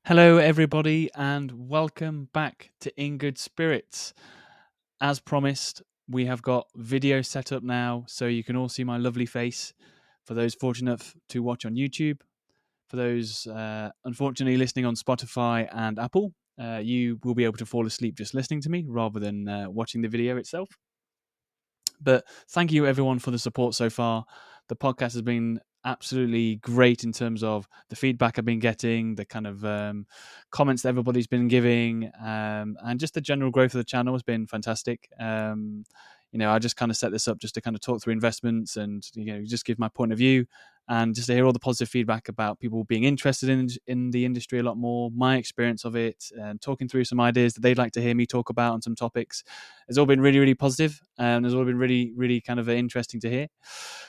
Hello, everybody, and welcome back to In Good Spirits. As promised, we have got video set up now, so you can all see my lovely face. For those fortunate to watch on YouTube, for those unfortunately listening on Spotify and Apple, you will be able to fall asleep just listening to me rather than watching the video itself. But thank you, everyone, for the support so far. The podcast has been absolutely great in terms of the feedback I've been getting, the kind of comments that everybody's been giving, and just the general growth of the channel has been fantastic. I just kind of set this up just to kind of talk through investments and just give my point of view and just to hear all the positive feedback about people being interested in the industry a lot more, my experience of it, and talking through some ideas that they'd like to hear me talk about on some topics. It's all been really, really positive, and it's all been really, really kind of interesting to hear.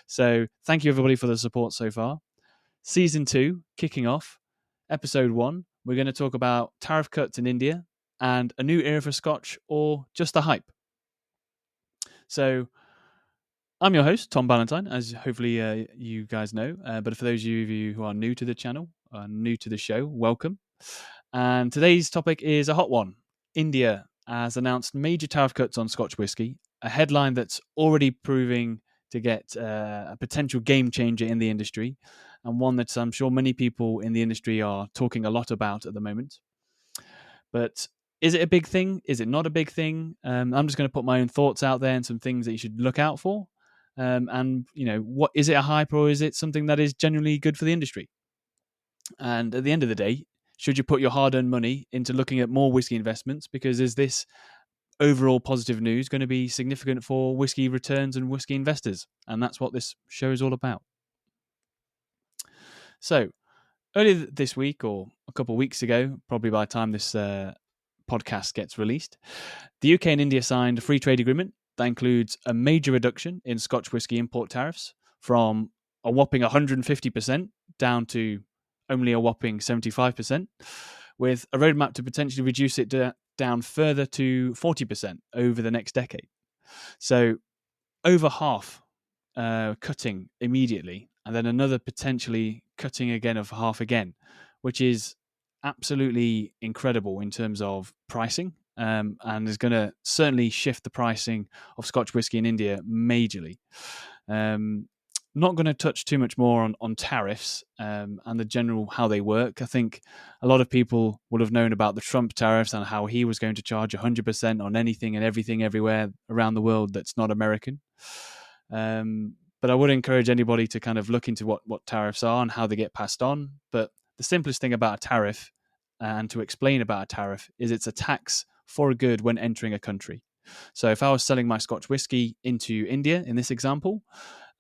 So thank you, everybody, for the support so far. Season 2, kicking off. Episode 1, we're going to talk about tariff cuts in India and a new era for Scotch, or just the hype. So I'm your host, Tom Ballantyne, as hopefully you guys know. But for those of you who are new to the channel, new to the show, welcome. And today's topic is a hot one. India has announced major tariff cuts on Scotch whisky, a headline that's already proving to get a potential game changer in the industry, and one that I'm sure many people in the industry are talking a lot about at the moment. But is it a big thing? Is it not a big thing? I'm just going to put my own thoughts out there and some things that you should look out for. What is it a hype, or is it something that is genuinely good for the industry? And at the end of the day, should you put your hard-earned money into looking at more whiskey investments? Because is this overall positive news going to be significant for whiskey returns and whiskey investors? And that's what this show is all about. So earlier this week, or a couple of weeks ago, probably by the time this podcast gets released, the UK and India signed a free trade agreement that includes a major reduction in Scotch whisky import tariffs from a whopping 150% down to only a whopping 75%, with a roadmap to potentially reduce it down further to 40% over the next decade. So over half cutting immediately, and then another potentially cutting again of half again, which is absolutely incredible in terms of pricing, and is going to certainly shift the pricing of Scotch whisky in India majorly. Not going to touch too much more on tariffs and the general how they work. I think a lot of people would have known about the Trump tariffs and how he was going to charge 100% on anything and everything everywhere around the world that's not American. But I would encourage anybody to kind of look into what tariffs are and how they get passed on. But the simplest thing about a tariff, and to explain about a tariff, is it's a tax for a good when entering a country. So if I was selling my Scotch whisky into India, in this example,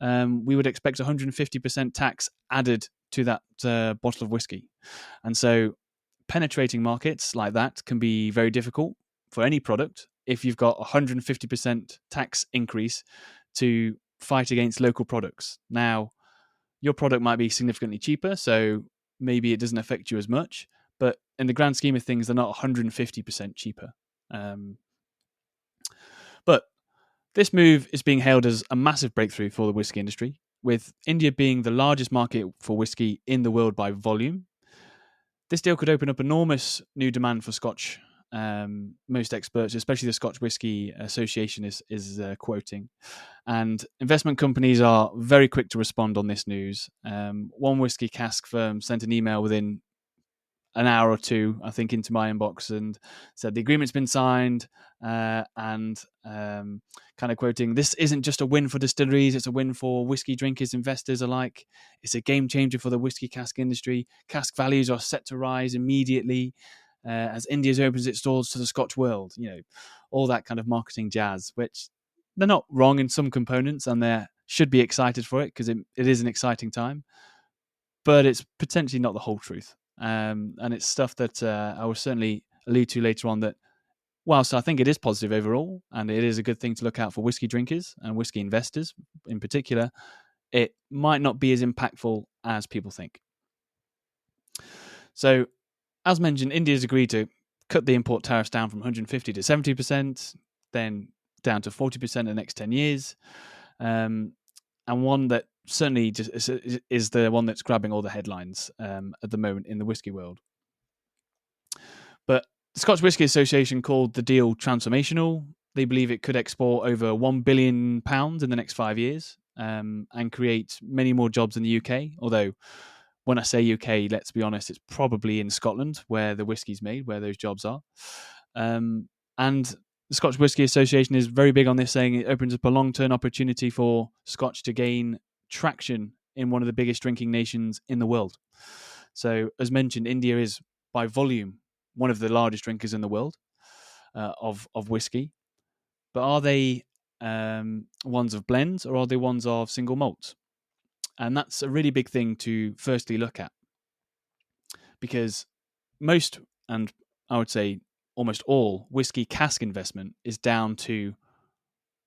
we would expect 150% tax added to that bottle of whiskey. And so penetrating markets like that can be very difficult for any product if you've got 150% tax increase to fight against local products. Now, your product might be significantly cheaper, so maybe it doesn't affect you as much, but in the grand scheme of things, they're not 150% cheaper. But this move is being hailed as a massive breakthrough for the whiskey industry, with India being the largest market for whiskey in the world by volume. This deal could open up enormous new demand for Scotch. Most experts, especially the Scotch Whisky Association, is quoting. And investment companies are very quick to respond on this news. One whiskey cask firm sent an email within an hour or two, I think, into my inbox and said the agreement's been signed, and kind of quoting, "This isn't just a win for distilleries, it's a win for whiskey drinkers, investors alike. It's a game changer for the whiskey cask industry. Cask values are set to rise immediately as India opens its doors to the Scotch world." All that kind of marketing jazz, which they're not wrong in some components, and they should be excited for it because it is an exciting time, but it's potentially not the whole truth. And it's stuff that I will certainly allude to later on, that whilst I think it is positive overall, and it is a good thing to look out for whiskey drinkers and whiskey investors in particular, it might not be as impactful as people think. So, as mentioned, India's agreed to cut the import tariffs down from 150 to 70%, then down to 40% in the next 10 years. And one that certainly just is the one that's grabbing all the headlines at the moment in the whiskey world. But the Scotch Whisky Association called the deal transformational. They believe it could export over £1 billion in the next 5 years, and create many more jobs in the UK. Although, when I say UK, let's be honest, it's probably in Scotland where the whiskey's made, where those jobs are. And the Scotch Whisky Association is very big on this, saying it opens up a long-term opportunity for Scotch to gain traction in one of the biggest drinking nations in the world. So, as mentioned, India is by volume one of the largest drinkers in the world of whiskey. But are they ones of blends, or are they ones of single malts? And that's a really big thing to firstly look at, because most, and I would say almost all, whiskey cask investment is down to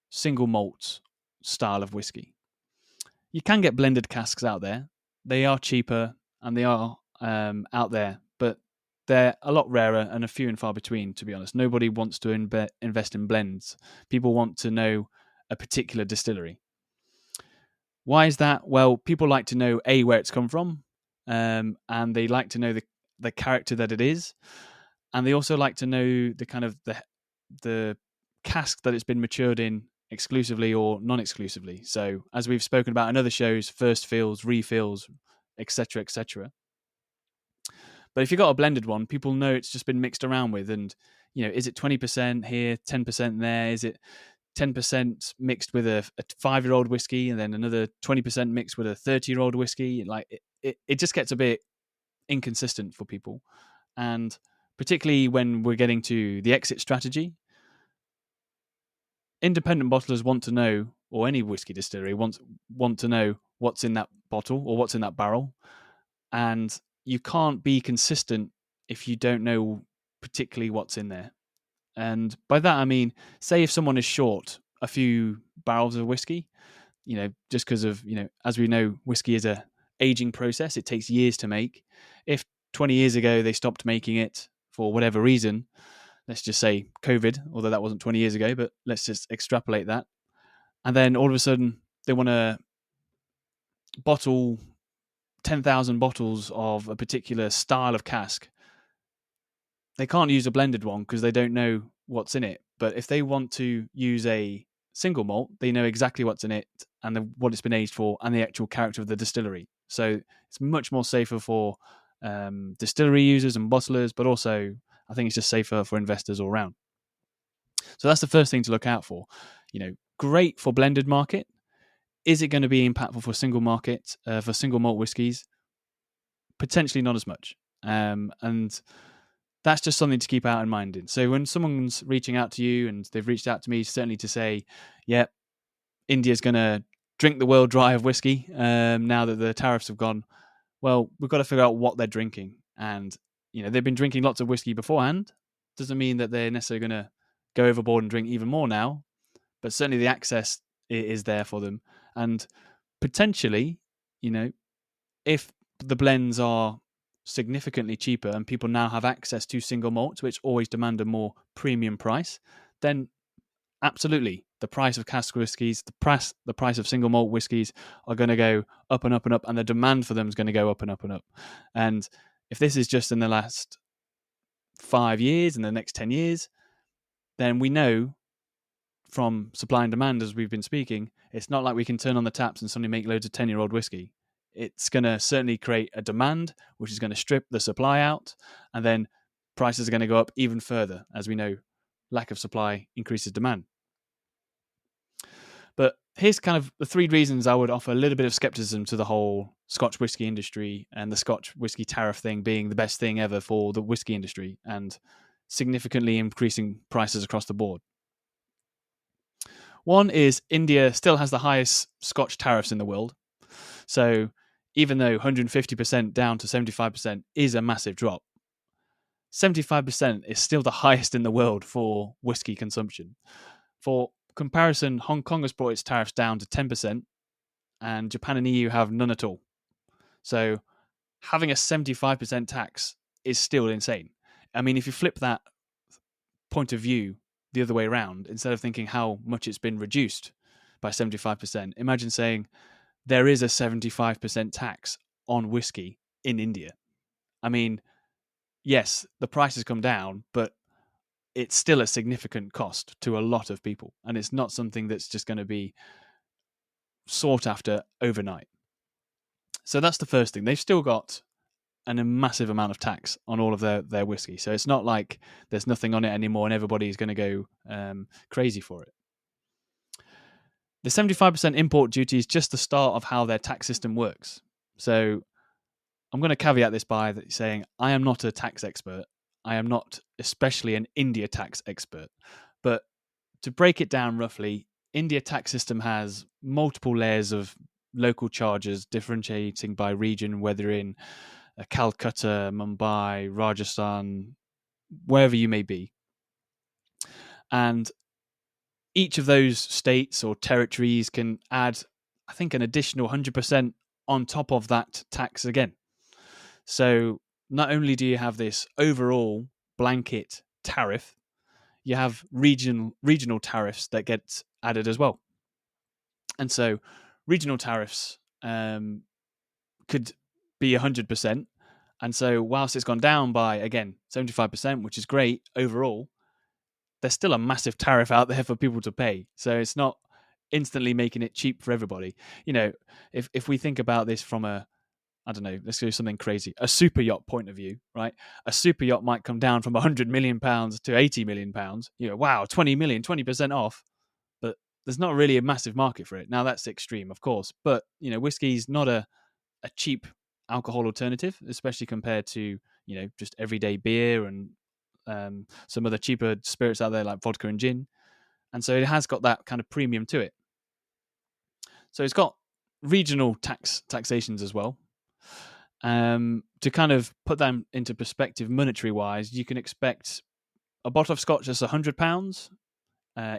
single malt style of whiskey. You can get blended casks out there. They are cheaper and they are out there, but they're a lot rarer and a few and far between, to be honest. Nobody wants to invest in blends. People want to know a particular distillery. Why is that? Well, people like to know, A, where it's come from, and they like to know the character that it is, and they also like to know the kind of the cask that it's been matured in exclusively or non-exclusively. So, as we've spoken about in other shows, first fills, refills, etc., etc. But if you've got a blended one, people know it's just been mixed around with, and is it 20% here, 10% there? Is it 10% mixed with a 5-year-old whiskey, and then another 20% mixed with a 30-year-old whiskey? Like it just gets a bit inconsistent for people, and particularly when we're getting to the exit strategy, independent bottlers want to know, or any whiskey distillery want to know what's in that bottle or what's in that barrel, and you can't be consistent if you don't know particularly what's in there. And by that I mean, say if someone is short a few barrels of whiskey, just because of, as we know, whiskey is a aging process. It takes years to make. If 20 years ago they stopped making it for whatever reason, let's just say COVID, although that wasn't 20 years ago, but let's just extrapolate that. And then all of a sudden they want to bottle 10,000 bottles of a particular style of cask. They can't use a blended one because they don't know what's in it. But if they want to use a single malt, they know exactly what's in it and what it's been aged for and the actual character of the distillery. So it's much more safer for distillery users and bottlers, but also I think it's just safer for investors all around. So that's the first thing to look out for. Great for blended market. Is it going to be impactful for single market, for single malt whiskies? Potentially not as much. And that's just something to keep out in mind. So when someone's reaching out to you, and they've reached out to me certainly to say, yeah, India's going to drink the world dry of whiskey now that the tariffs have gone, well, we've got to figure out what they're drinking. And, they've been drinking lots of whiskey beforehand. Doesn't mean that they're necessarily going to go overboard and drink even more now, but certainly the access is there for them. And potentially, if the blends are significantly cheaper and people now have access to single malts, which always demand a more premium price, then absolutely the price of cask whiskies, the price of single malt whiskies are going to go up and up and up, and the demand for them is going to go up and up and up. And if this is just in the last 5 years, in the next 10 years, then we know from supply and demand, as we've been speaking, it's not like we can turn on the taps and suddenly make loads of 10-year-old whiskey. It's going to certainly create a demand, which is going to strip the supply out, and then prices are going to go up even further. As we know, lack of supply increases demand. But here's kind of the 3 reasons I would offer a little bit of skepticism to the whole Scotch whisky industry and the Scotch whisky tariff thing being the best thing ever for the whisky industry and significantly increasing prices across the board. One is India still has the highest Scotch tariffs in the world. So even though 150% down to 75% is a massive drop, 75% is still the highest in the world for whiskey consumption. For comparison, Hong Kong has brought its tariffs down to 10%, and Japan and EU have none at all. So having a 75% tax is still insane. I mean, if you flip that point of view the other way around, instead of thinking how much it's been reduced by 75%, imagine saying there is a 75% tax on whiskey in India. I mean, yes, the price has come down, but it's still a significant cost to a lot of people, and it's not something that's just going to be sought after overnight. So that's the first thing. They've still got a massive amount of tax on all of their whiskey, so it's not like there's nothing on it anymore and everybody's going to go crazy for it. The 75% import duty is just the start of how their tax system works. So I'm going to caveat this by saying I am not a tax expert. I am not especially an India tax expert. But to break it down roughly, India tax system has multiple layers of local charges differentiating by region, whether in Calcutta, Mumbai, Rajasthan, wherever you may be. And each of those states or territories can add, I think, an additional 100% on top of that tax again. So not only do you have this overall blanket tariff, you have regional tariffs that get added as well. And so regional tariffs could be 100%. And so whilst it's gone down by, again, 75%, which is great overall, there's still a massive tariff out there for people to pay. So it's not instantly making it cheap for everybody. You know, if we think about this from a, I don't know, let's do something crazy, a super yacht point of view, right? A super yacht might come down from £100 million to £80 million. You know, wow, 20 million, 20% off. But there's not really a massive market for it. Now that's extreme, of course. But, you know, whiskey's not a cheap alcohol alternative, especially compared to, you know, just everyday beer and some other cheaper spirits out there like vodka and gin. And so it has got that kind of premium to it. So it's got regional taxations as well. To kind of put them into perspective monetary wise, you can expect a bottle of scotch that's £100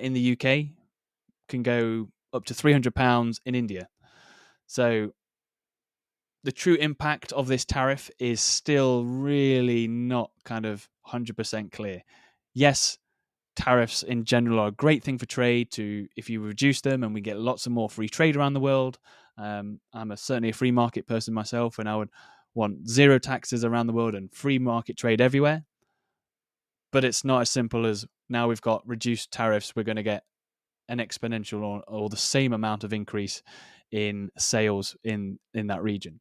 in the UK can go up to £300 in India. So the true impact of this tariff is still really not kind of 100% clear. Yes, tariffs in general are a great thing for trade if you reduce them and we get lots of more free trade around the world. I'm certainly a free market person myself, and I would want zero taxes around the world and free market trade everywhere. But it's not as simple as now we've got reduced tariffs, we're going to get an exponential or the same amount of increase in sales in that region.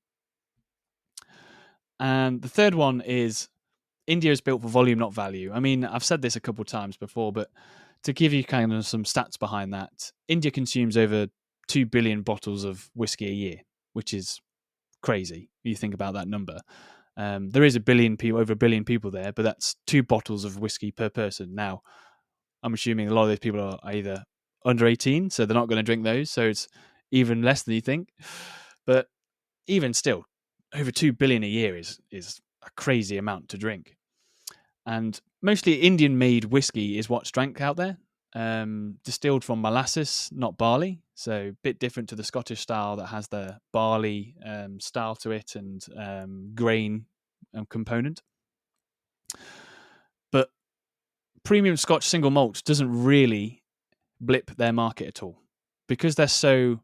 And the third one is India is built for volume, not value. I mean, I've said this a couple of times before, but to give you kind of some stats behind that, India consumes over 2 billion bottles of whiskey a year, which is crazy. You think about that number. There is over a billion people there, but that's 2 bottles of whiskey per person. Now, I'm assuming a lot of those people are either under 18, so they're not going to drink those. So it's even less than you think. But even still, over 2 billion a year is a crazy amount to drink. And mostly Indian-made whiskey is what's drank out there, distilled from molasses, not barley. So a bit different to the Scottish style that has the barley style to it and grain component. But premium Scotch single malt doesn't really blip their market at all because they're so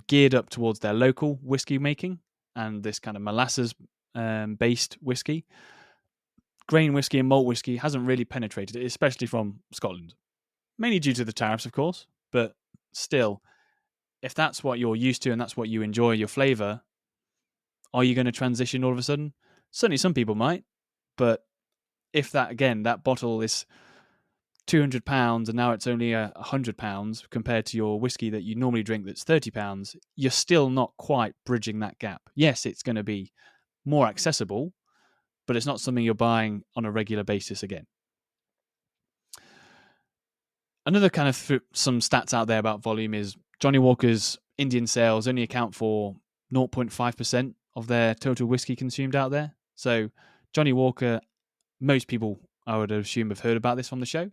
geared up towards their local whiskey making and this kind of molasses based whiskey. Grain whiskey and malt whiskey hasn't really penetrated it, especially from Scotland. Mainly due to the tariffs, of course, but still, if that's what you're used to and that's what you enjoy, your flavour, are you going to transition all of a sudden? Certainly some people might, but if that bottle is £200 and now it's only £100 compared to your whiskey that you normally drink that's £30, you're still not quite bridging that gap. Yes, it's going to be more accessible, but it's not something you're buying on a regular basis again. Another kind of some stats out there about volume is Johnnie Walker's Indian sales only account for 0.5% of their total whiskey consumed out there. So Johnnie Walker, most people, I would assume, have heard about this on the show,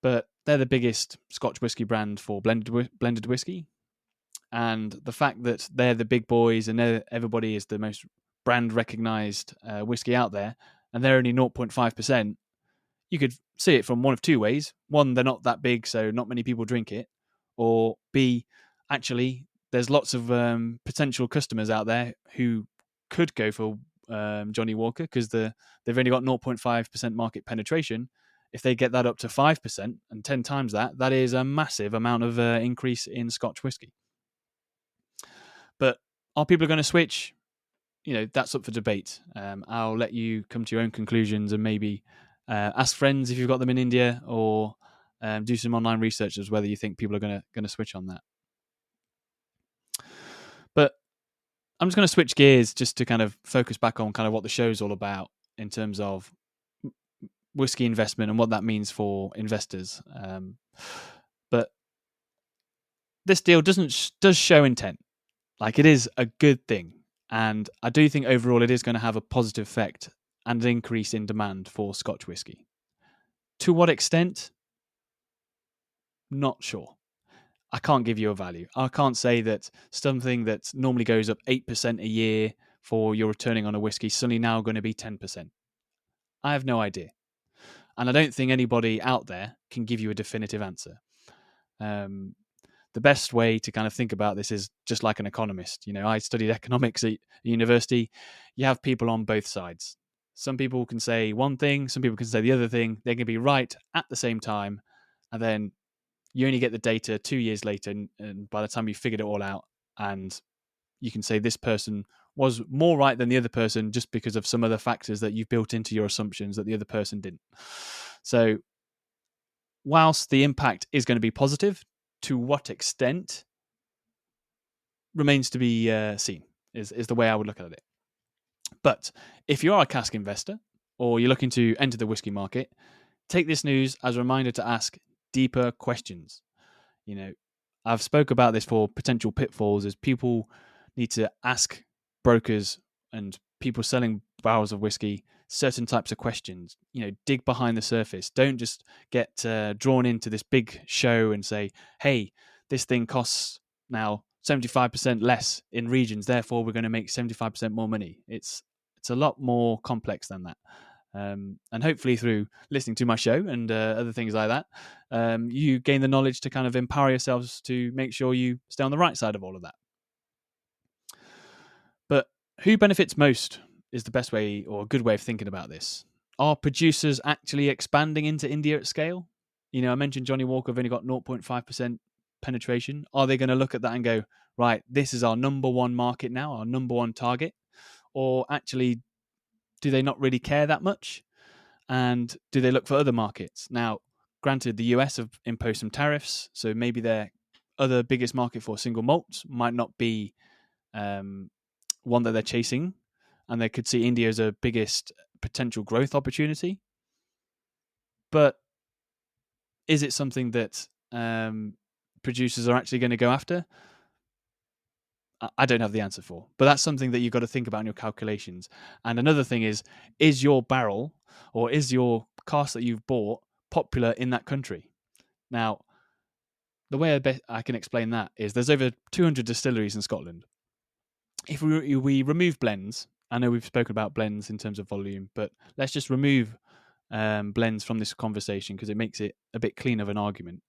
but they're the biggest Scotch whisky brand for blended whiskey. And the fact that they're the big boys and everybody is the most brand recognized whiskey out there, and they're only 0.5%, you could see it from one of two ways. One, they're not that big, so not many people drink it. Or B, actually, there's lots of potential customers out there who could go for Johnny Walker, because they've only got 0.5% market penetration. If they get that up to 5% and 10 times that, that is a massive amount of increase in Scotch whisky. But are people going to switch? That's up for debate. I'll let you come to your own conclusions and maybe ask friends if you've got them in India, or do some online research as whether you think people are going to switch on that. But I'm just going to switch gears just to kind of focus back on kind of what the show's all about in terms of whiskey investment and what that means for investors. But this deal does show intent. Like, it is a good thing. And I do think overall it is going to have a positive effect and an increase in demand for Scotch whisky. To what extent? Not sure. I can't give you a value. I can't say that something that normally goes up 8% a year for your returning on a whiskey is suddenly now going to be 10%. I have no idea. And I don't think anybody out there can give you a definitive answer. The best way to kind of think about this is just like an economist. I studied economics at university. You have people on both sides. Some people can say one thing, some people can say the other thing. They can be right at the same time. And then you only get the data 2 years later. And by the time you figured it all out, and you can say this person was more right than the other person just because of some other factors that you've built into your assumptions that the other person didn't. So whilst the impact is going to be positive, to what extent remains to be seen, is the way I would look at it. But if you are a cask investor or you're looking to enter the whiskey market, take this news as a reminder to ask deeper questions. I've spoke about this for potential pitfalls, as people need to ask brokers and people selling barrels of whiskey certain types of questions. Dig behind the surface. Don't just get drawn into this big show and say, hey, this thing costs now 75% less in regions, therefore we're going to make 75% more money. It's a lot more complex than that. And hopefully through listening to my show and other things like that, you gain the knowledge to kind of empower yourselves to make sure you stay on the right side of all of that. But who benefits most is the best way, or a good way of thinking about this. Are producers actually expanding into India at scale? I mentioned Johnny Walker have only got 0.5% penetration. Are they going to look at that and go, right, this is our number one market now, our number one target? Or actually, do they not really care that much? And do they look for other markets? Now, granted, the US have imposed some tariffs, so maybe their other biggest market for single malts might not be one that they're chasing, and they could see India as a biggest potential growth opportunity. But is it something that producers are actually going to go after? I don't have the answer for, but that's something that you've got to think about in your calculations. And another thing is your barrel or is your cask that you've bought popular in that country? Now, the way I can explain that is there's over 200 distilleries in Scotland. If we remove blends, I know we've spoken about blends in terms of volume, but let's just remove blends from this conversation because it makes it a bit clean of an argument.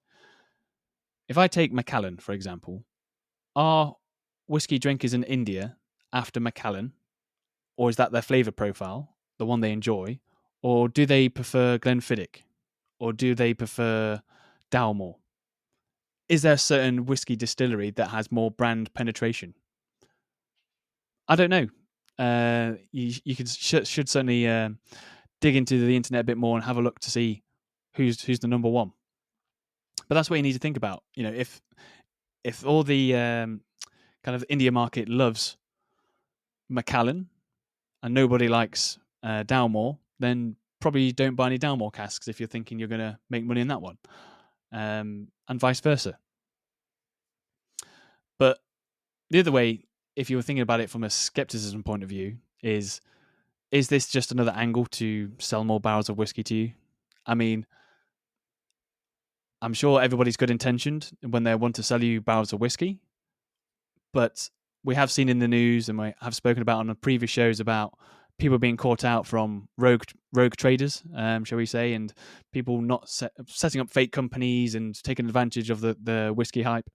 If I take Macallan, for example, are whiskey drinkers in India after Macallan, or is that their flavour profile, the one they enjoy, or do they prefer Glenfiddich, or do they prefer Dalmore? Is there a certain whiskey distillery that has more brand penetration? I don't know. You should certainly dig into the internet a bit more and have a look to see who's the number one. But that's what you need to think about. If all the kind of India market loves Macallan and nobody likes Dalmore, then probably don't buy any Dalmore casks if you're thinking you're going to make money in that one, and vice versa. But the other way, if you were thinking about it from a skepticism point of view, is this just another angle to sell more barrels of whiskey to you? I mean, I'm sure everybody's good intentioned when they want to sell you barrels of whiskey, but we have seen in the news, and we have spoken about on the previous shows, about people being caught out from rogue traders, shall we say, and people not setting up fake companies and taking advantage of the whiskey hype.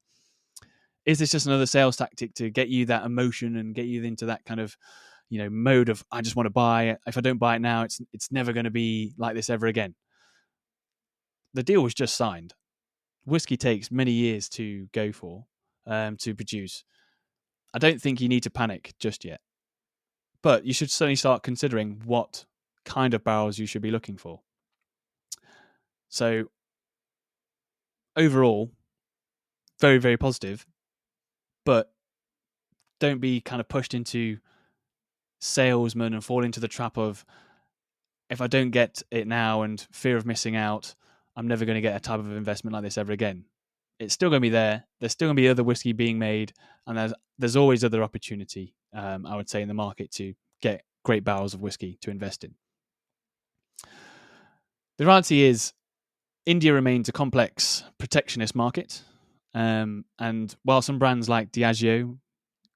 Is this just another sales tactic to get you that emotion and get you into that kind of, mode of I just want to buy it. If I don't buy it now, it's never going to be like this ever again. The deal was just signed. Whiskey takes many years to go for, to produce. I don't think you need to panic just yet, but you should certainly start considering what kind of barrels you should be looking for. So overall, very, very positive, but don't be kind of pushed into salesman and fall into the trap of, if I don't get it now and fear of missing out, I'm never going to get a type of investment like this ever again. It's still going to be there. There's still going to be other whiskey being made, and there's always other opportunity, I would say, in the market to get great barrels of whiskey to invest in. The reality is, India remains a complex protectionist market, and while some brands like Diageo,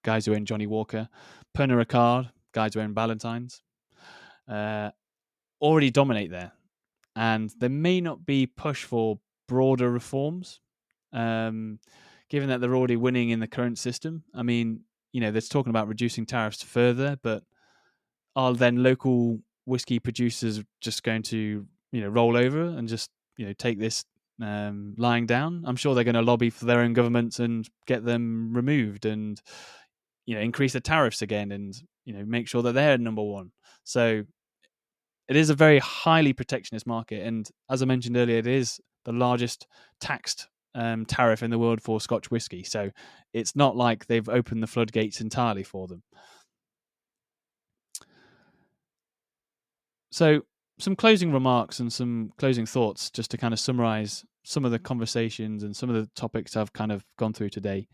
guys who own Johnny Walker, Pernod Ricard, guys who own Ballantine's, already dominate there, and there may not be push for broader reforms, given that they're already winning in the current system. I mean, they're talking about reducing tariffs further, but are then local whiskey producers just going to roll over and just take this lying down? I'm sure they're going to lobby for their own governments and get them removed, and increase the tariffs again, and make sure that they're number one. So it is a very highly protectionist market, and as I mentioned earlier, it is the largest taxed tariff in the world for Scotch whisky. So it's not like they've opened the floodgates entirely for them. So some closing remarks and some closing thoughts, just to kind of summarize some of the conversations and some of the topics I've kind of gone through today.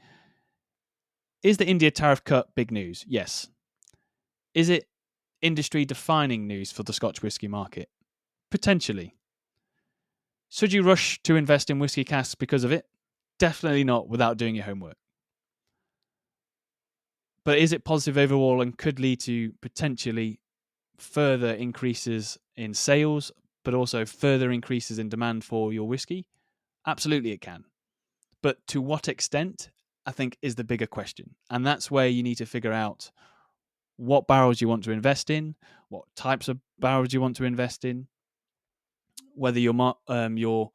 Is the India tariff cut big news? Yes. Is it industry-defining news for the Scotch whisky market? Potentially. Should you rush to invest in whisky casks because of it? Definitely not, without doing your homework. But is it positive overall and could lead to potentially further increases in sales, but also further increases in demand for your whiskey? Absolutely it can. But to what extent, I think, is the bigger question. And that's where you need to figure out what barrels you want to invest in, what types of barrels you want to invest in, whether the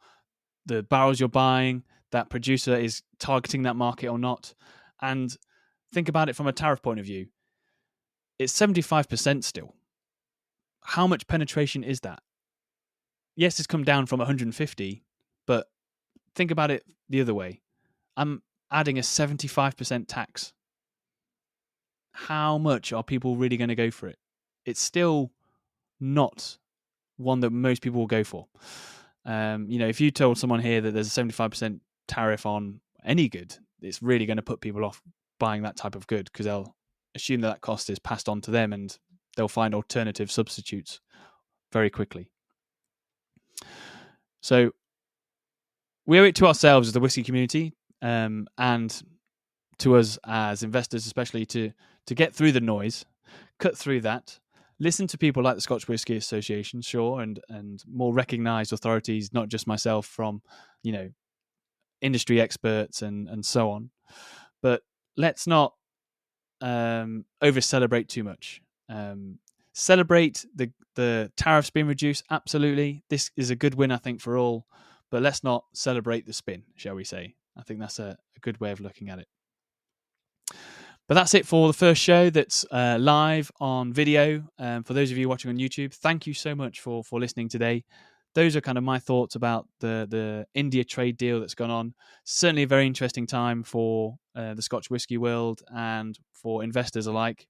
barrels you're buying, that producer is targeting that market or not. And think about it from a tariff point of view. It's 75% still. How much penetration is that? Yes, it's come down from 150, but think about it the other way. I'm adding a 75% tax. How much are people really going to go for it? It's still not one that most people will go for. If you told someone here that there's a 75% tariff on any good, it's really going to put people off buying that type of good, because they'll assume that cost is passed on to them and they'll find alternative substitutes very quickly. So we owe it to ourselves as the whiskey community, and to us as investors especially, to get through the noise, cut through that, listen to people like the Scotch Whisky Association, sure, and more recognised authorities, not just myself, from industry experts and so on. But let's not over celebrate too much. Celebrate the tariffs being reduced. Absolutely, this is a good win, I think, for all. But let's not celebrate the spin, shall we say? I think that's a good way of looking at it. But that's it for the first show that's live on video. For those of you watching on YouTube, thank you so much for listening today. Those are kind of my thoughts about the India trade deal that's gone on. Certainly a very interesting time for the Scotch whisky world and for investors alike.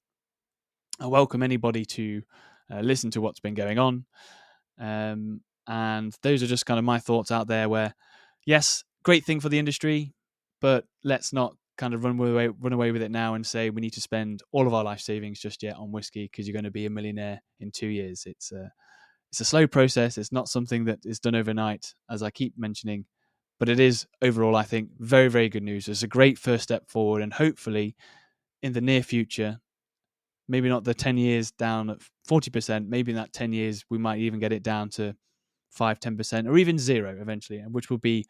I welcome anybody to listen to what's been going on. And those are just kind of my thoughts out there, where, yes, great thing for the industry, but let's not kind of run away with it now and say we need to spend all of our life savings just yet on whiskey because you're going to be a millionaire in 2 years. It's a slow process. It's not something that is done overnight, as I keep mentioning, but it is overall, I think, very, very good news. It's a great first step forward, and hopefully in the near future, maybe not the 10 years down at 40%, maybe in that 10 years we might even get it down to 5-10% or even zero eventually, which will be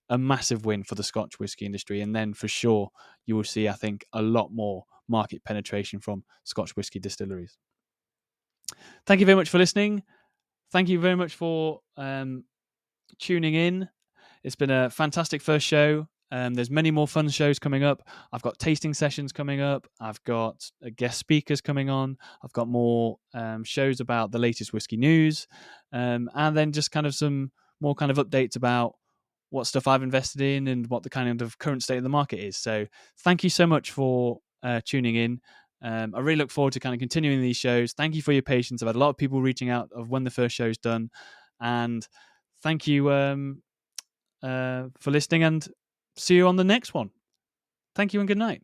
a massive win for the Scotch whisky industry. And then for sure you will see, I think, a lot more market penetration from Scotch whisky distilleries. Thank you very much for listening. Thank you very much for tuning in. It's been a fantastic first show. There's many more fun shows coming up. I've got tasting sessions coming up. I've got guest speakers coming on. I've got more shows about the latest whiskey news, and then just kind of some more kind of updates about what stuff I've invested in and what the kind of current state of the market is. So thank you so much for tuning in. I really look forward to kind of continuing these shows. Thank you for your patience. I've had a lot of people reaching out of when the first show's done, and thank you for listening, and see you on the next one. Thank you and good night.